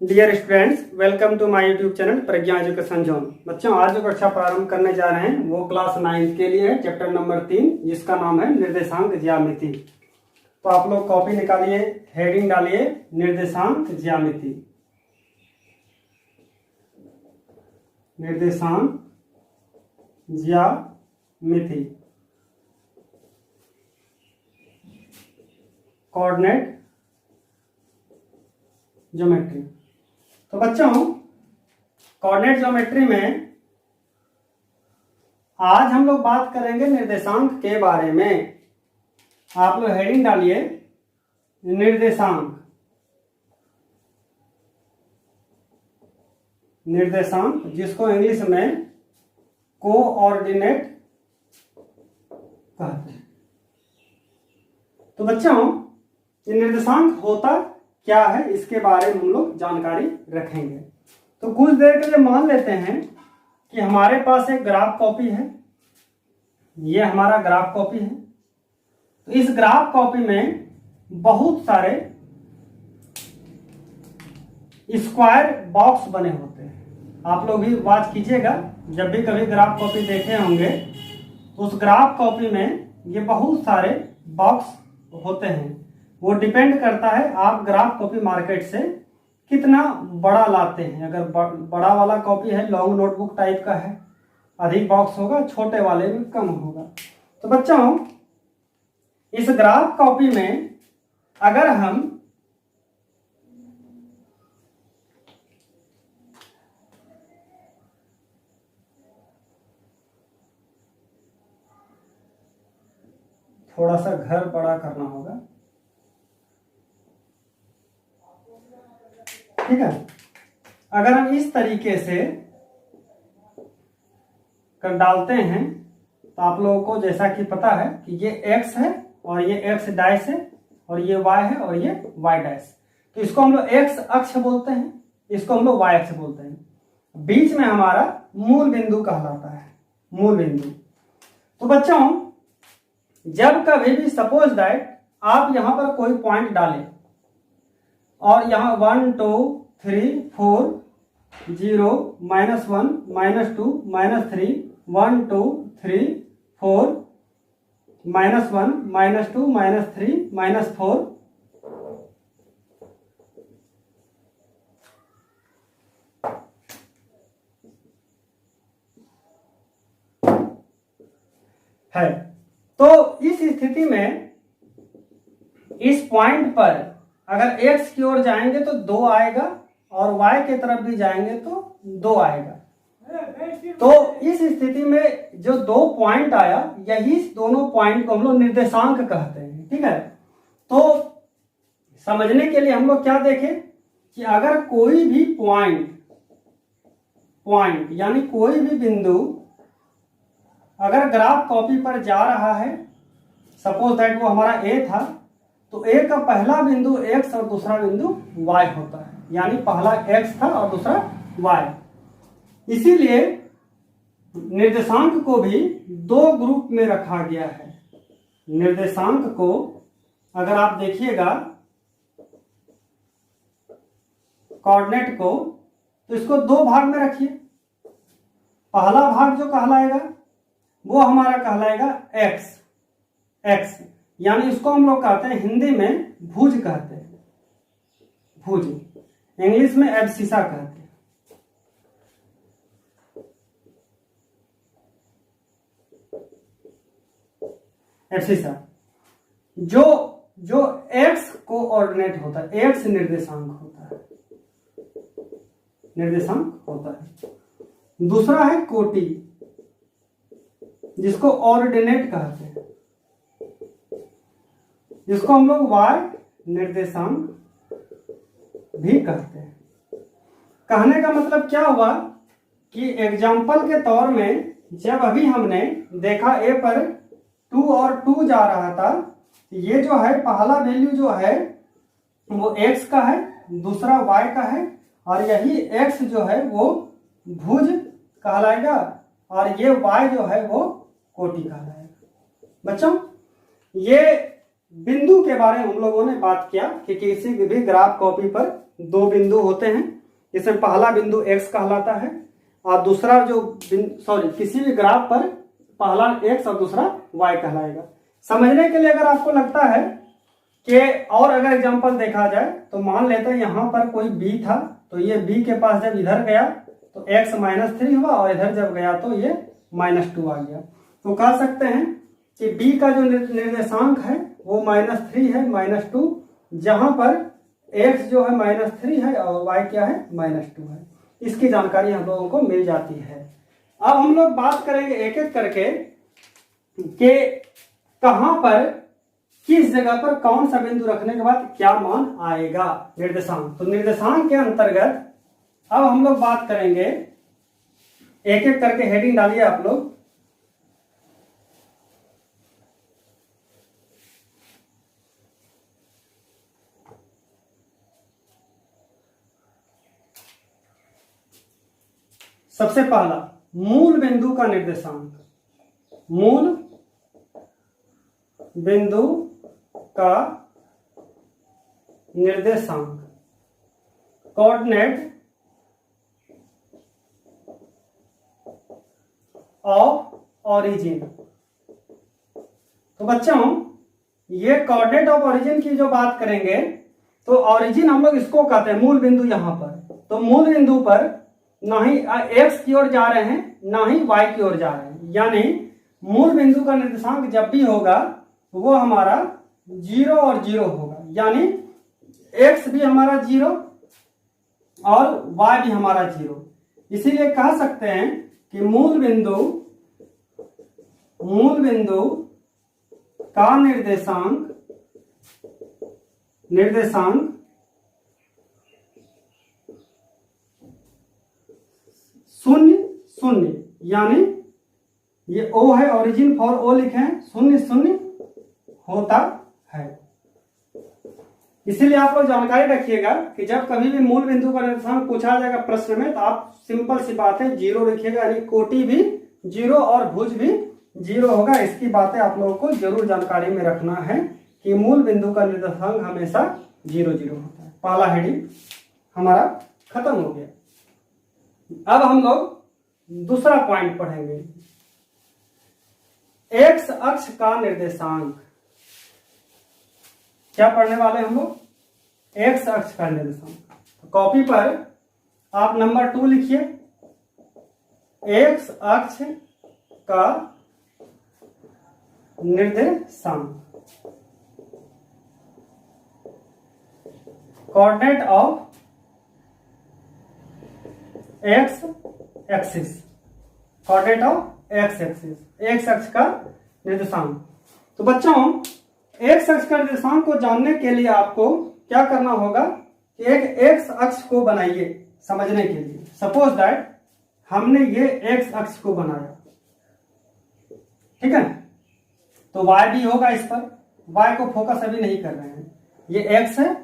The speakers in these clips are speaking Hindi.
Dear students, welcome to my YouTube channel Pragya education zone. बच्चों, आज जो कक्षा प्रारंभ करने जा रहे हैं वो क्लास 9th के लिए है, चैप्टर नंबर 3, जिसका नाम है निर्देशांक ज्यामिति। तो आप लोग कॉपी निकालिए, हेडिंग डालिए निर्देशांक ज्यामिति। निर्देशांक ज्यामिति, कोऑर्डिनेट ज्योमेट्री। तो बच्चों, कोऑर्डिनेट ज्योमेट्री में आज हम लोग बात करेंगे निर्देशांक के बारे में। आप लोग हेडिंग डालिए निर्देशांक। निर्देशांक जिसको इंग्लिश में कोऑर्डिनेट कहते हैं। तो बच्चों, ये निर्देशांक होता क्या है इसके बारे में हम लोग जानकारी रखेंगे। तो कुछ देर के लिए मान लेते हैं कि हमारे पास एक ग्राफ कॉपी है। ये हमारा ग्राफ कॉपी है। तो इस ग्राफ कॉपी में बहुत सारे स्क्वायर बॉक्स बने होते हैं। आप लोग भी वॉच कीजिएगा, जब भी कभी ग्राफ कॉपी देखे होंगे तो उस ग्राफ कॉपी में ये बहुत सारे बॉक्स होते हैं। वो डिपेंड करता है आप ग्राफ कॉपी मार्केट से कितना बड़ा लाते हैं। अगर बड़ा वाला कॉपी है, लॉन्ग नोटबुक टाइप का है, अधिक बॉक्स होगा, छोटे वाले में कम होगा। तो बच्चों, इस ग्राफ कॉपी में अगर हम थोड़ा सा घर बड़ा करना होगा, ठीक है। अगर हम इस तरीके से कर डालते हैं तो आप लोगों को जैसा कि पता है कि ये x है और ये x डैश है और ये y है और ये y डैश। तो इसको हम लोग x अक्ष बोलते हैं, इसको हम लोग y अक्ष बोलते हैं। बीच में हमारा मूल बिंदु कहलाता है, मूल बिंदु। तो बच्चों, जब कभी भी सपोज दैट आप यहां पर कोई पॉइंट डालें और यहाँ 1 2 3 4 0 -1 -2 -3 1 2 3 4 -1 -2 -3 -4 है। तो इस स्थिति में इस पॉइंट पर अगर x की ओर जाएंगे तो 2 आएगा और y के तरफ भी जाएंगे तो 2 आएगा। तो इस स्थिति में जो 2 पॉइंट आया, यही दोनों पॉइंट को हम लोग निर्देशांक कहते हैं, ठीक है। तो समझने के लिए हम लोग क्या देखें कि अगर कोई भी पॉइंट यानी कोई भी बिंदु अगर ग्राफ कॉपी पर जा रहा है, सपोज दैट वो हमारा a था, तो a का पहला बिंदु x और दूसरा बिंदु y होता है। यानी पहला x था और दूसरा y। इसीलिए निर्देशांक को भी 2 ग्रुप में रखा गया है। निर्देशांक को अगर आप देखिएगा, कोऑर्डिनेट को, तो इसको 2 भाग में रखिए। पहला भाग जो कहलाएगा वो हमारा कहलाएगा x, यानी इसको हम लोग कहते हैं, हिंदी में भुज कहते हैं, भुज। इंग्लिश में एब्सिसा कहते हैं। एब्सिसा जो x कोऑर्डिनेट होता है, x निर्देशांक होता है, निर्देशांक होता है। दूसरा है कोटि, जिसको ऑर्डिनेट कहते हैं, जिसको हम लोग y निर्देशांक भी कहते हैं। कहने का मतलब क्या हुआ कि एग्जाम्पल के तौर में जब अभी हमने देखा a पर 2 और 2 जा रहा था, ये जो है पहला वैल्यू जो है वो x का है, दूसरा y का है, और यही x जो है वो भुज कहलाएगा और ये y जो है वो कोटि कहलाएगा। बच्चों, ये बिंदु के बारे में हम लोगों ने बात किया कि किसी भी ग्राफ कॉपी पर 2 बिंदु होते हैं इसमें पहला बिंदु x कहलाता है और दूसरा जो किसी भी ग्राफ पर पहला x और दूसरा y कहलाएगा। समझने के लिए अगर आपको लगता है कि और अगर एग्जांपल देखा जाए तो मान लेते हैं यहाँ पर कोई b था, तो ये b के पास जब इधर गया तो x -3 हुआ और इधर जब गया तो ये -2 आ गया। तो कह सकते हैं कि b का जो निर्देशांक है वो -3 है, -2, जहां पर x जो है -3 है और y क्या है -2 है। इसकी जानकारी हम लोगों को मिल जाती है। अब हम लोग बात करेंगे एक एक करके कि कहां पर किस जगह पर कौन सा बिंदु रखने के बाद क्या मान आएगा निर्देशांक। तो निर्देशांक के अंतर्गत अब हम लोग बात करेंगे, एक एक करके हेडिंग डालिए आप लोग। सबसे पहला मूल बिंदु का निर्देशांक। मूल बिंदु का निर्देशांक कोऑर्डिनेट ऑफ ओरिजिन। तो बच्चों ये कोऑर्डिनेट ऑफ ओरिजिन की जो बात करेंगे तो ओरिजिन हम लोग इसको कहते हैं मूल बिंदु। यहां पर तो मूल बिंदु पर ना ही x की ओर जा रहे हैं ना ही y की ओर जा रहे हैं, यानी मूल बिंदु का निर्देशांक जब भी होगा वो हमारा 0 और 0 होगा, यानी x भी हमारा 0 और y भी हमारा 0। इसीलिए कह सकते हैं कि मूल बिंदु का निर्देशांक 0 0, यानी ये O है, ओरिजिन फॉर O लिखे हैं, 0 0 होता है। इसीलिए आप लोग जानकारी रखिएगा कि जब कभी भी मूल बिंदु का निर्देशांक पूछा जाएगा प्रश्न में तो आप सिंपल सी बात है 0 लिखिएगा, यानी कोटि भी 0 और भुज भी 0 होगा। इसकी बातें आप लोगों को जरूर जानकारी में रखना है कि मूल बिंदु का निर्देशांक हमेशा 0 0 होता है। पहला हेडिंग हमारा खत्म हो गया। अब हम लोग दूसरा पॉइंट पढ़ेंगे, एक्स अक्ष का निर्देशांक। क्या पढ़ने वाले हम लोग? एक्स अक्ष का निर्देशांक। तो कॉपी पर आप नंबर 2 लिखिए, एक्स अक्ष का निर्देशांक, coordinate of x axis, coordinate of x axis, x अक्ष का निर्देशांक। तो बच्चों एक्स अक्ष का निर्देशांक को जानने के लिए आपको क्या करना होगा कि एक एक्स अक्ष को बनाइए समझने के लिए। सपोज दैट हमने ये एक्स अक्ष को बनाया, ठीक है, तो y भी होगा इस पर। y को फोकस अभी नहीं कर रहे हैं, ये x है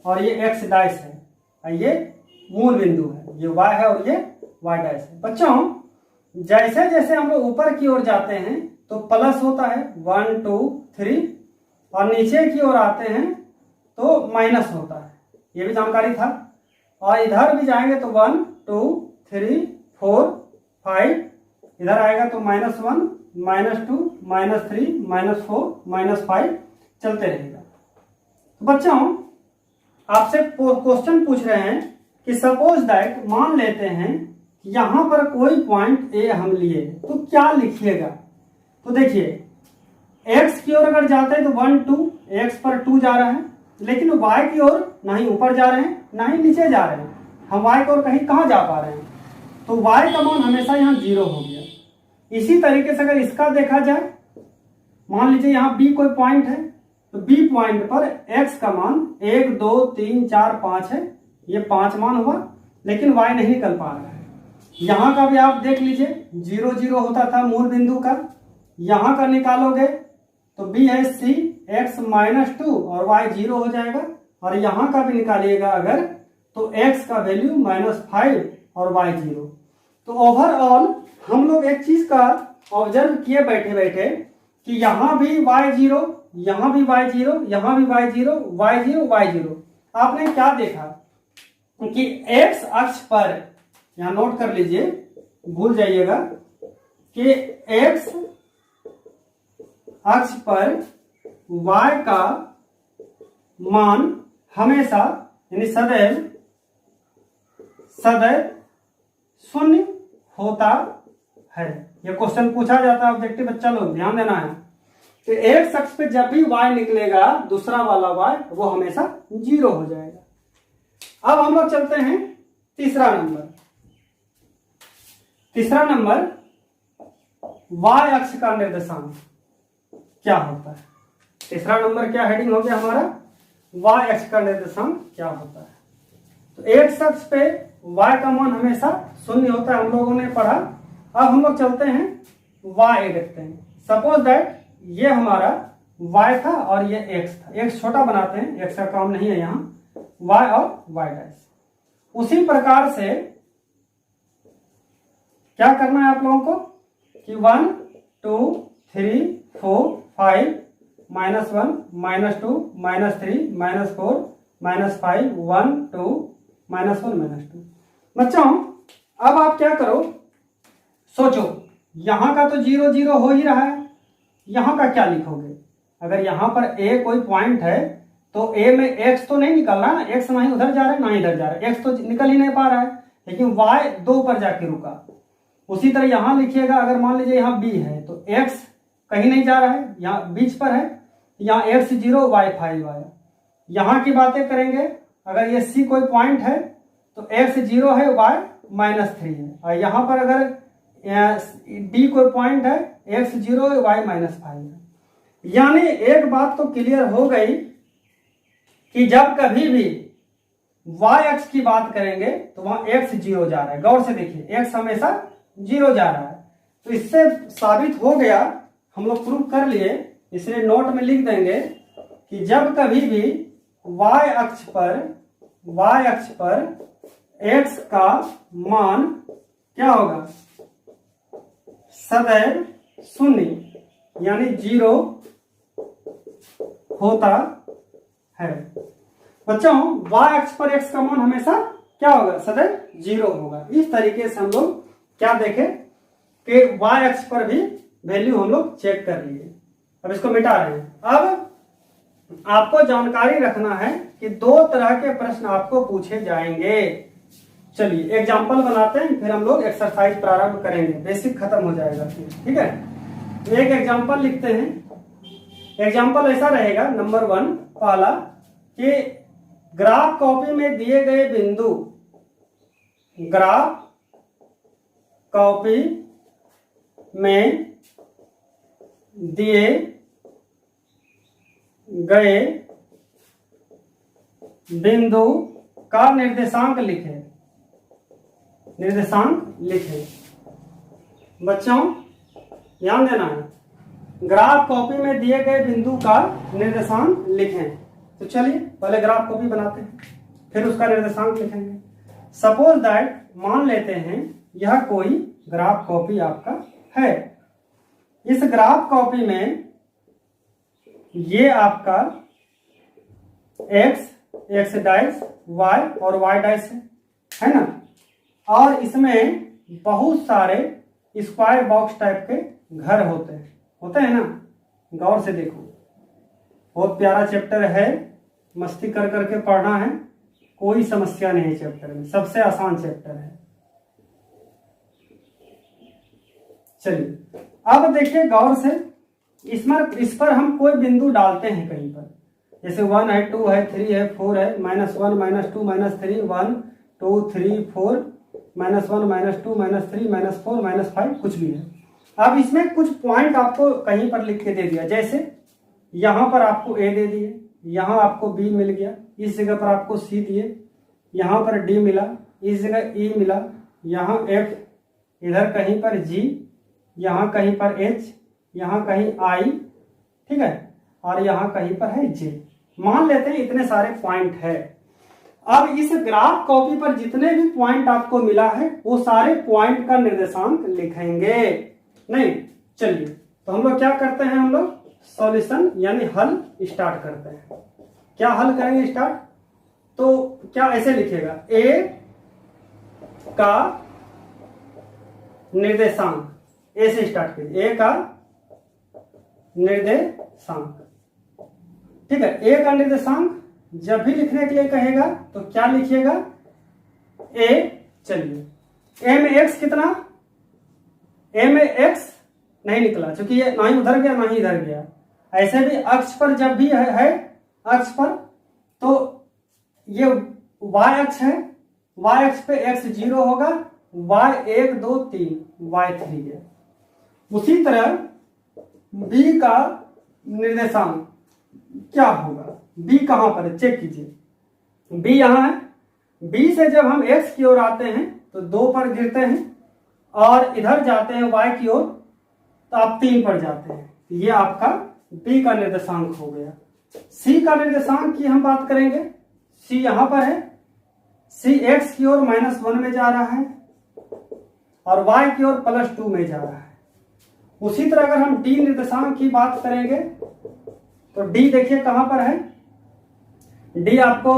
और ये x डैश है और ये मूल बिंदु है, ये y है और ये y डैश है। बच्चों जैसे जैसे हम लोग ऊपर की ओर जाते हैं तो प्लस होता है 1 2 3 और नीचे की ओर आते हैं तो माइनस होता है, ये भी जानकारी था। और इधर भी जाएंगे तो 1 2 3 4 5, इधर आएगा तो -1 -2 -3 -4 -5 चलते रहेगा। तो बच्चों आपसे क्वेश्चन पूछ रहे हैं कि सपोज दैट मान लेते हैं यहां पर कोई पॉइंट ए हम लिए तो क्या लिखिएगा। तो देखिए x की ओर अगर जाते हैं तो 1 2, x पर 2 जा रहा है, लेकिन y की ओर ना ही ऊपर जा रहे हैं ना ही नीचे जा रहे हैं, हम y की ओर कहां जा पा रहे हैं, तो y का मान हमेशा यहाँ 0 हो गया। इसी तरीके से अगर इसका देखा जाए, मान लीजिए यहाँ b कोई पॉइंट है तो b पॉइंट पर x का मान 1 2 3 4 5 है, ये 5 मान हुआ, लेकिन y नहीं निकल पा रहा है। यहाँ का भी आप देख लीजिए 0 0 होता था मूल बिंदु का, यहाँ का निकालोगे तो b है c, x -2 और y 0 हो जाएगा। और यहाँ का भी निकालिएगा अगर तो x का वैल्यू -5 और y 0। तो ओवरऑल हम लोग एक चीज का ऑब्जर्व किए बैठे बैठे कि यहाँ भी y 0, यहाँ भी y 0, यहाँ भी y 0, y 0 y 0। आपने क्या देखा, कि एक्स अक्ष पर, यहां नोट कर लीजिए, भूल जाइएगा, कि एक्स अक्ष पर y का मान हमेशा यानी सदैव शून्य होता है। यह क्वेश्चन पूछा जाता है ऑब्जेक्टिव, बच्चा लोग ध्यान देना है। तो एक्स अक्ष पे जब भी y निकलेगा, दूसरा वाला y, वो हमेशा 0 हो जाएगा। अब हम लोग चलते हैं तीसरा नंबर y अक्ष का निर्देशांक क्या होता है। तीसरा नंबर क्या हेडिंग हो गया हमारा, y अक्ष का निर्देशांक क्या होता है। तो एक्स अक्ष पे y का मान हमेशा शून्य होता है, हम लोगों ने पढ़ा। अब हम लोग चलते हैं y देखते हैं। सपोज दैट ये हमारा y था और ये x था, x छोटा बनाते हैं, x का काम नहीं है यहाँ, y और y डैश। उसी प्रकार से क्या करना है आप लोगों को कि 1 2 3 4 5 -1 -2 -3 -4 -5 1 2 -1 -2। बच्चों अब आप क्या करो, सोचो, यहां का तो 0 0 हो ही रहा है, यहां का क्या लिखोगे। अगर यहां पर a कोई पॉइंट है तो a में x तो नहीं निकल रहा ना, x ना ही उधर जा रहा है ना ही इधर जा रहा है, x तो निकल ही नहीं पा रहा है, लेकिन y 2 पर जाके रुका। उसी तरह यहां लिखिएगा, अगर मान लीजिए यहां b है तो x कहीं नहीं जा रहा है, यहाँ बीच पर है, यहाँ x 0 y 5 आया। यहाँ की बातें करेंगे, अगर ये c कोई पॉइंट है तो x 0 है, y -3 है, और यहाँ पर अगर d कोई पॉइंट है, x 0 है, y -5 है। यानी एक बात तो क्लियर हो गई कि जब कभी भी y अक्ष की बात करेंगे तो वहां x 0 जा रहा है। गौर से देखिए, x हमेशा 0 जा रहा है। तो इससे साबित हो गया, हम लोग प्रूव कर लिए, इसलिए नोट में लिख देंगे कि जब कभी भी y अक्ष पर x का मान क्या होगा, सदैव शून्य यानी 0 होता है। बच्चों y अक्ष पर x का मान हमेशा क्या होगा, सदैव 0 होगा। इस तरीके से हम लोग क्या देखें कि y अक्ष पर भी वैल्यू हम लोग चेक कर लिए। अब इसको मिटा रहे हैं। अब आपको जानकारी रखना है कि 2 तरह के प्रश्न आपको पूछे जाएंगे। चलिए एग्जाम्पल बनाते हैं, फिर हम लोग एक्सरसाइज प्रारंभ करेंगे, बेसिक खत्म हो जाएगा फिर, ठीक है। तो एक एग्जाम्पल लिखते हैं। एग्जाम्पल ऐसा रहेगा, नंबर 1 पहला, कि ग्राफ कॉपी में दिए गए बिंदु, ग्राफ कॉपी में दिए गए बिंदु का निर्देशांक लिखें। बच्चों ध्यान देना है, ग्राफ कॉपी में दिए गए बिंदु का निर्देशांक लिखें। तो चलिए पहले ग्राफ कॉपी बनाते हैं, फिर उसका निर्देशांक लिखेंगे। सपोज दैट, मान लेते हैं यह कोई ग्राफ कॉपी आपका है। इस ग्राफ कॉपी में ये आपका x डैश y और y डैश है ना, और इसमें बहुत सारे स्क्वायर बॉक्स टाइप के घर होते हैं ना। गौर से देखो, बहुत प्यारा चैप्टर है, मस्ती कर करके पढ़ना है, कोई समस्या नहीं चैप्टर में, सबसे आसान चैप्टर है। चलिए अब देखिए गौर से, इस पर हम कोई बिंदु डालते हैं कहीं पर, जैसे 1 है, 2 है, 3 है, 4 है, -1 -2 -3 1 2 3 4 -1 -2 -3 -4 -5 कुछ भी है। अब इसमें कुछ पॉइंट आपको कहीं पर लिख के दे दिया, जैसे यहां पर आपको A दे दिए, यहां आपको B मिल गया, इस जगह पर आपको C दिए, यहां पर D मिला, इस जगह E मिला, यहां F, इधर कहीं पर G, यहां कहीं पर H, यहां कहीं I, ठीक है, और यहां कहीं पर है J। मान लेते हैं इतने सारे पॉइंट है। अब इस ग्राफ कॉपी पर जितने भी पॉइंट आपको मिला है वो सारे पॉइंट का निर्देशांक लिखेंगे। नहीं, चलिए तो हम लोग क्या करते हैं, हम लोग सॉल्यूशन यानी हल स्टार्ट करते हैं। क्या हल करेंगे स्टार्ट, तो क्या ऐसे लिखेगा, ए का निर्देशांक, ए से स्टार्ट कीजिए, ए का निर्देशांक। ठीक है, ए का निर्देशांक जब भी लिखने के लिए कहेगा तो क्या लिखिएगा, ए। चलिए, ए में एक्स कितना, ए में एक्स नहीं निकला क्योंकि ये ना ही उधर गया ना ही इधर गया। ऐसे भी अक्ष पर जब भी है अक्ष पर, तो ये y अक्ष है, y अक्ष पे x 0 होगा, y 1 2 3 y 3 है। उसी तरह b का निर्देशांक क्या होगा, b कहां पर है चेक कीजिए, b यहां है, b से जब हम x की ओर आते हैं तो 2 पर गिरते हैं और इधर जाते हैं y की ओर तो आप 3 पर जाते हैं। ये आपका b का निर्देशांक हो गया। c का निर्देशांक की हम बात करेंगे, c यहां पर है, c x की ओर -1 में जा रहा है और y की ओर +2 में जा रहा है। उसी तरह अगर हम d निर्देशांक की बात करेंगे तो d देखिए कहां पर है, d आपको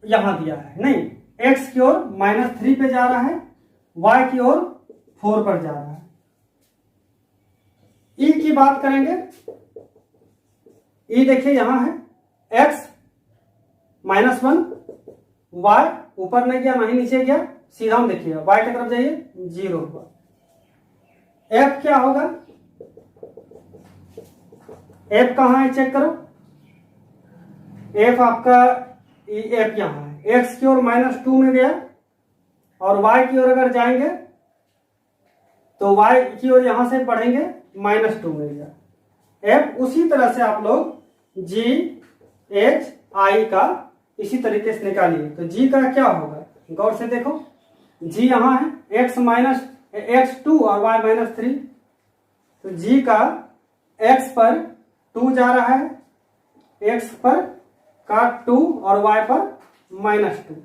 यहां दिया है, नहीं, x की ओर -3 पे जा रहा है, y की ओर 4 पर जा रहा है। e की बात करेंगे, e देखिए यहां है, x -1, y ऊपर नहीं गया ना ही नीचे गया, सीधा हम देखिए y की तरफ जाइए 0 पर। f क्या होगा, f कहां है चेक करो, f आपका f यहां है, x की ओर -2 में गया और y की ओर अगर जाएंगे तो y की ओर यहां से पढ़ेंगे -2 में गया। f उसी तरह से आप लोग g h i का इसी तरीके से निकालिए। तो g का क्या होगा, गौर से देखो, g यहां है, x-2 और y -3, तो g का x पर 2 जा रहा है, x पर का 2 और y पर -2।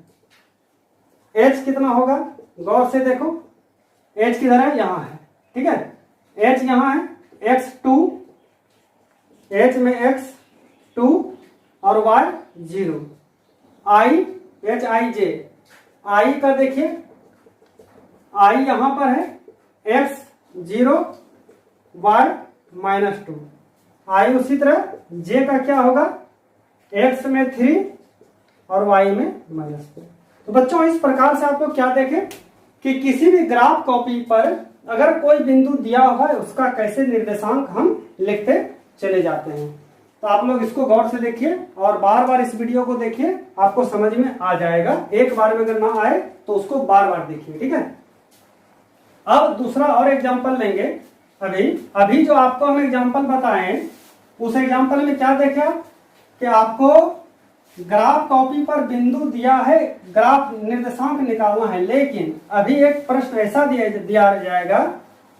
h कितना होगा, गौर से देखो, h किधर है, यहां है, ठीक है, h यहां है, x2, h में x2 और y 0, i h i j, i का देखिए, i यहां पर है, x 0 y -2, i उसी तरह j का क्या होगा, x में 3 और y में -2। तो बच्चों इस प्रकार से आप लोग क्या देखें कि किसी भी ग्राफ कॉपी पर अगर कोई बिंदु दिया हुआ है उसका कैसे निर्देशांक हम लिखते चले जाते हैं। तो आप लोग इसको गौर से देखिए और बार बार इस वीडियो को देखिए, आपको समझ में आ जाएगा। एक बार में अगर ना आए तो उसको बार बार देखिए, ठीक है। अब दूसरा और एग्जांपल लेंगे। अभी जो आपको हम एग्जांपल बताएं उस एग्जांपल में क्या देखा कि आपको ग्राफ कॉपी पर बिंदु दिया है, ग्राफ निर्देशांक निकालना है, लेकिन अभी एक प्रश्न ऐसा दिया जाएगा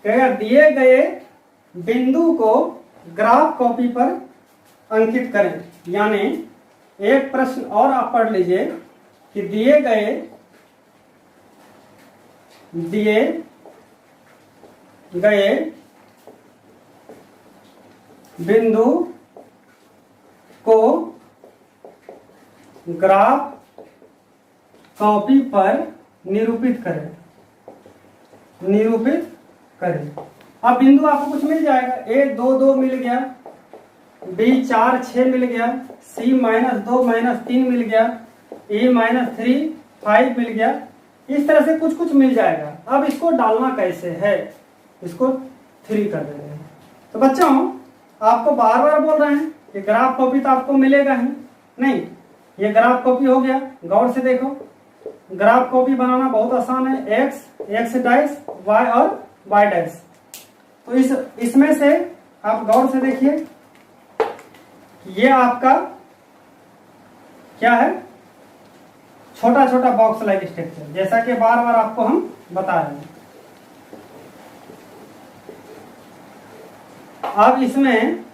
कि अगर दिए गए बिंदु को ग्राफ कॉपी पर अंकित करें। यानी एक प्रश्न और आप पढ़ लीजिए कि दिए गए बिंदु को ग्राफ कॉपी पर निरूपित करें। अब बिंदु आपको कुछ मिल जाएगा, a 2 2 मिल गया, b 4 6 मिल गया, c -2 -3 मिल गया, e -3 5 मिल गया। इस तरह से कुछ कुछ मिल जाएगा। अब इसको डालना कैसे है, इसको 3 कर दे रहे हैं। तो बच्चों आपको बार बार बोल रहे हैं कि ग्राफ कॉपी तो आपको मिलेगा ही नहीं, ये ग्राफ कॉपी हो गया। गौर से देखो, ग्राफ कॉपी बनाना बहुत आसान है, x डैश y और y डैश। तो इसमें से आप गौर से देखिए, ये आपका क्या है, छोटा छोटा बॉक्स लाइक स्ट्रक्चर, जैसा कि बार बार आपको हम बता रहे हैं। अब इसमें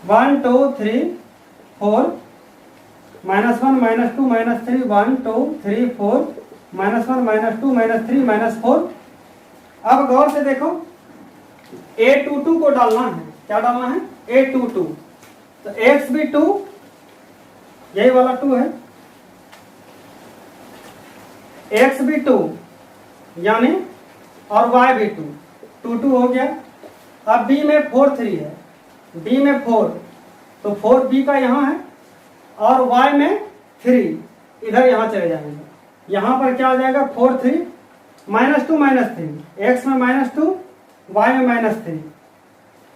1 2 3 4 -1 -2 -3 1 2 3 4 -1 -2 -3 -4। अब गौर से देखो, A22 को डालना है, क्या डालना है, A22। तो x भी 2, यही वाला 2 है, x भी 2 यानी और y भी 2, 2 2 हो गया। अब b में 4 3 है, b में 4, तो 4 b का यहाँ है और y में 3 इधर यहाँ चले जाएंगे। यहाँ पर क्या हो जाएगा 4 3 -2 -3, x में -2 y में -3,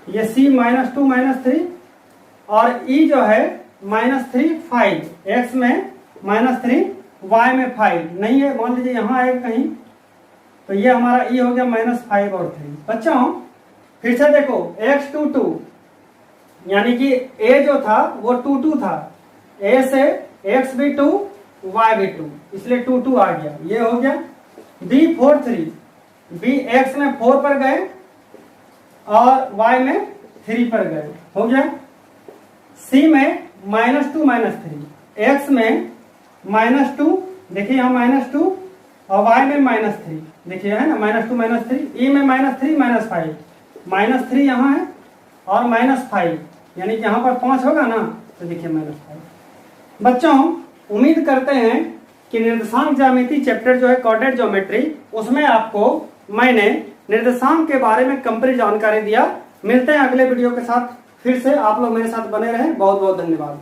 ये c -2 -3 और e जो है -3 5, x में -3 y में 5 नहीं है, मान लीजिए यहाँ आएगा कहीं, तो ये हमारा e हो गया -5 और 3। बच्चों फिर से देखो x 2 2 यानी कि a जो था वो 2 2 था, a से x भी 2 y भी 2, इसलिए 2 2 आ गया, ये हो गया। b 4 3, b x में 4 पर गए और y में 3 पर गए, हो गया। c में -2 -3, x में -2, देखिए यहाँ -2 और y में -3, देखिए है ना -2 -3, e में -3 -5, -3 यहाँ है और -5 यानी कि यहाँ पर 5 होगा ना, तो देखिए -5। बच्चों उम्मीद करते हैं कि निर्देशांक ज्यामिति चैप्टर जो है कोऑर्डिनेट ज्योमेट्री, उसमें आपको मैंने निर्देशांक के बारे में कंप्लीट जानकारी दिया। मिलते हैं अगले वीडियो के साथ, फिर से आप लोग मेरे साथ बने रहें। बहुत बहुत धन्यवाद।